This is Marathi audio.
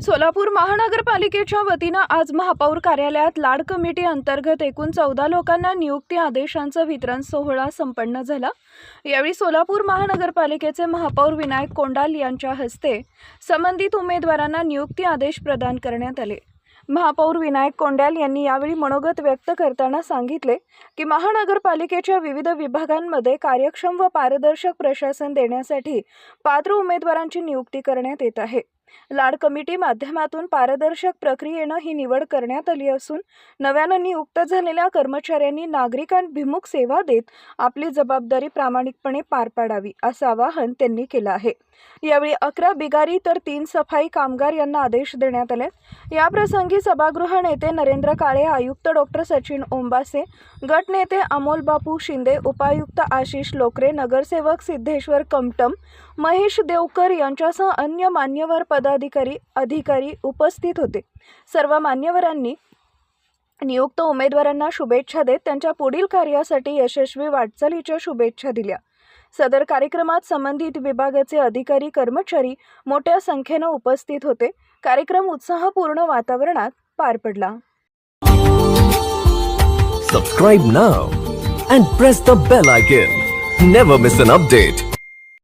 सोलापूर महानगरपालिकेच्या वतीनं आज महापौर कार्यालयात लाड कमिटी अंतर्गत एकूण 14 लोकांना नियुक्ती आदेशांचं वितरण सोहळा संपन्न झाला। यावेळी सोलापूर महानगरपालिकेचे महापौर विनायक कोंडाल यांच्या हस्ते संबंधित उमेदवारांना नियुक्ती आदेश प्रदान करण्यात आले। महापौर विनायक कोंडाल यांनी यावेळी मनोगत व्यक्त करताना सांगितले की महानगरपालिकेच्या विविध विभागांमध्ये कार्यक्षम व पारदर्शक प्रशासन देण्यासाठी पात्र उमेदवारांची नियुक्ती करण्यात येत आहे। लाड कमिटी माध्यमातून पारदर्शक प्रक्रियेने ही निवड करण्यात आली असून नव्याने नियुक्त झालेल्या कर्मचाऱ्यांनी नागरिकांभिमुख सेवा देत आपली जबाबदारी प्रामाणिकपणे पार पाडावी असं आवाहन त्यांनी केलं आहे। यावेळी 11 बिगारी तर 3 सफाई कामगार यांना आदेश देण्यात आले। या प्रसंगी सभागृह नेते नरेंद्र काळे, आयुक्त डॉक्टर सचिन ओंबासे, गट नेते अमोल बापू शिंदे, उपायुक्त आशिष लोकरे, नगरसेवक सिद्धेश्वर कमटम, महेश देवकर यांच्यासह अन्य मान्यवर अधिकारी उपस्थित होते। सर्व मान्यवरांनी नियुक्त उमेदवारांना शुभेच्छा देत त्यांच्या पुढील कार्यासाठी यशस्वी वाटचालीच्या शुभेच्छा दिल्या। सदर कार्यक्रमात संबंधित विभागाचे अधिकारी कर्मचारी मोठ्या संख्येने उपस्थित होते। कार्यक्रम उत्साहपूर्ण वातावरणात पार पडला। Subscribe now and press the bell icon. Never miss an update.